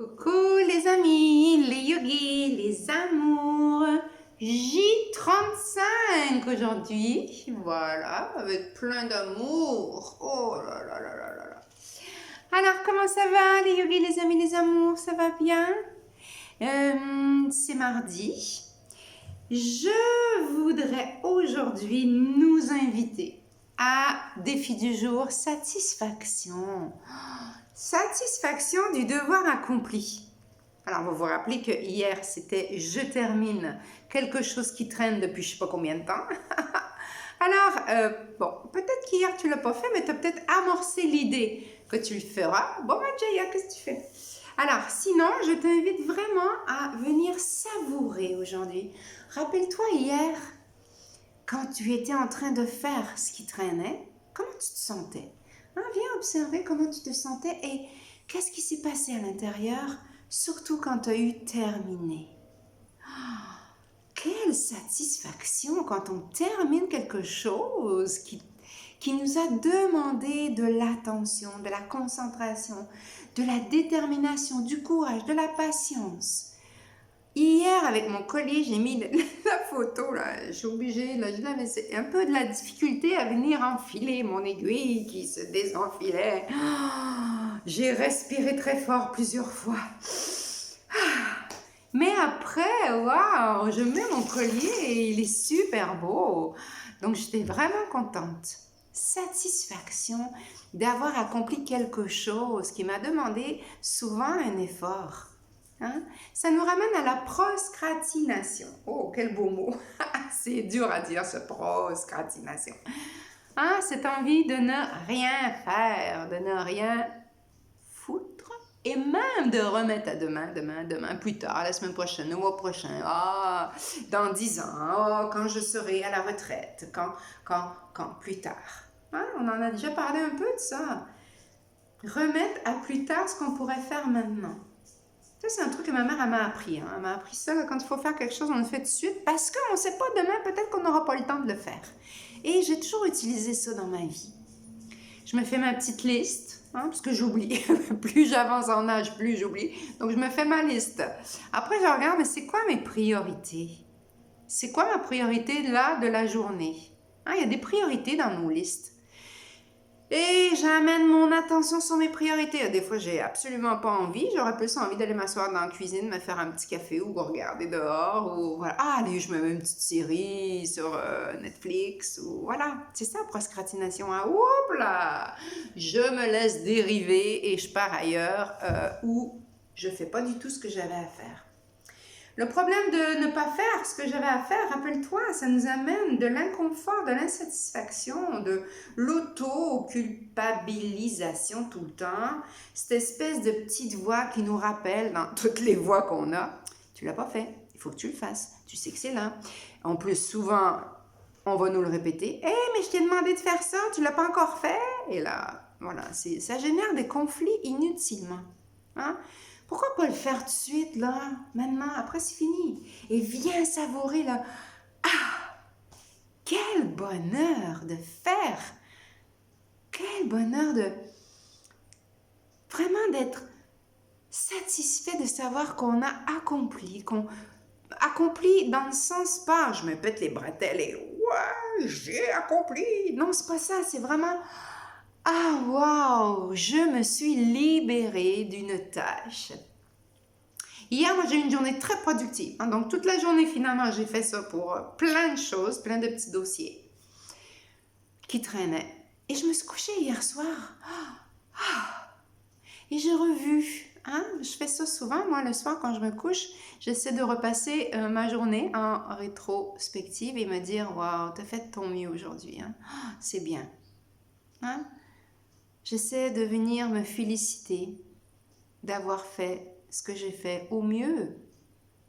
Coucou les amis, les yogis, les amours. J35 aujourd'hui. Voilà, avec plein d'amour. Oh là là là là là là. Alors, comment ça va les yogis, les amis, les amours? Ça va bien? C'est mardi. Je voudrais aujourd'hui nous inviter à défi du jour, satisfaction. Satisfaction du devoir accompli. Alors, vous vous rappelez que hier, c'était « je termine quelque chose qui traîne depuis je ne sais pas combien de temps ». Alors, bon, peut-être qu'hier, tu ne l'as pas fait, mais tu as peut-être amorcé l'idée que tu le feras. Bon, Jaya, qu'est-ce que tu fais? Alors, sinon, je t'invite vraiment à venir savourer aujourd'hui. Rappelle-toi hier, quand tu étais en train de faire ce qui traînait, comment tu te sentais? Viens observer comment tu te sentais et qu'est-ce qui s'est passé à l'intérieur, surtout quand tu as eu terminé. Quelle satisfaction quand on termine quelque chose qui nous a demandé de l'attention, de la concentration, de la détermination, du courage, de la patience. Hier, avec mon collier, j'ai mis la photo, là, je suis obligée, là, j'avais un peu de la difficulté à venir enfiler mon aiguille qui se désenfilait. J'ai respiré très fort plusieurs fois. Mais après, waouh, je mets mon collier et il est super beau. Donc, j'étais vraiment contente. Satisfaction d'avoir accompli quelque chose qui m'a demandé souvent un effort. Ça nous ramène à la procrastination. Oh, quel beau mot! C'est dur à dire, ce procrastination. Cette envie de ne rien faire, de ne rien foutre et même de remettre à demain, plus tard, la semaine prochaine, le mois prochain, dans 10 ans, quand je serai à la retraite, quand, plus tard. On en a déjà parlé un peu de ça. Remettre à plus tard ce qu'on pourrait faire maintenant. Ça, c'est un truc que ma mère m'a appris. Elle m'a appris ça, quand il faut faire quelque chose, on le fait tout de suite parce qu'on ne sait pas demain, peut-être qu'on n'aura pas le temps de le faire. Et j'ai toujours utilisé ça dans ma vie. Je me fais ma petite liste, parce que j'oublie. Plus j'avance en âge, plus j'oublie. Donc, je me fais ma liste. Après, je regarde, mais c'est quoi mes priorités? C'est quoi ma priorité là de la journée? Il y a des priorités dans nos listes. Et j'amène mon attention sur mes priorités. Des fois, j'ai absolument pas envie. J'aurais plus envie d'aller m'asseoir dans la cuisine, me faire un petit café ou regarder dehors. Ou voilà. Allez, je me mets une petite série sur Netflix. Ou voilà. C'est ça, procrastination. Oups là! Je me laisse dériver et je pars ailleurs où je fais pas du tout ce que j'avais à faire. Le problème de ne pas faire ce que j'avais à faire, rappelle-toi, ça nous amène de l'inconfort, de l'insatisfaction, de l'auto-culpabilisation tout le temps. Cette espèce de petite voix qui nous rappelle dans toutes les voix qu'on a, tu l'as pas fait, il faut que tu le fasses, tu sais que c'est là. En plus, souvent, on va nous le répéter. Mais je t'ai demandé de faire ça, tu l'as pas encore fait. Et là, voilà, ça génère des conflits inutilement. Pourquoi pas le faire tout de suite, là, maintenant, après c'est fini. Et viens savourer, là. Quel bonheur de faire. Quel bonheur de vraiment d'être satisfait de savoir qu'on a accompli, accompli dans le sens pas, je me pète les bretelles et ouais, j'ai accompli. Non, c'est pas ça, c'est vraiment... wow, je me suis libérée d'une tâche. Hier, moi, j'ai eu une journée très productive. Donc, toute la journée, finalement, j'ai fait ça pour plein de choses, plein de petits dossiers qui traînaient. Et je me suis couchée hier soir. Et j'ai revu. Je fais ça souvent, moi, le soir, quand je me couche, j'essaie de repasser ma journée en rétrospective et me dire, waouh, t'as fait de ton mieux aujourd'hui. C'est bien. J'essaie de venir me féliciter d'avoir fait ce que j'ai fait au mieux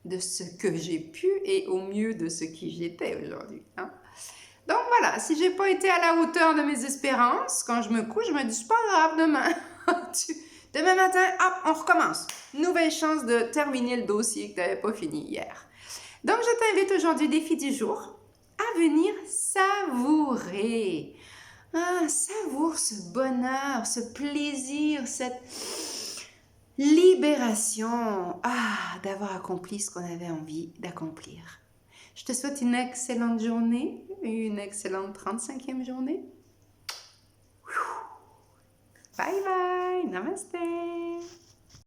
de ce que j'ai pu et au mieux de ce qui j'étais aujourd'hui. Donc voilà, si j'ai pas été à la hauteur de mes espérances, quand je me couche, je me dis, c'est pas grave, demain. Demain matin, hop, on recommence. Nouvelle chance de terminer le dossier que tu n'avais pas fini hier. Donc, je t'invite aujourd'hui, défi du jour, à venir savourer. Savoure ce bonheur, ce plaisir, cette libération, d'avoir accompli ce qu'on avait envie d'accomplir. Je te souhaite une excellente journée, une excellente 35e journée. Bye bye, namaste.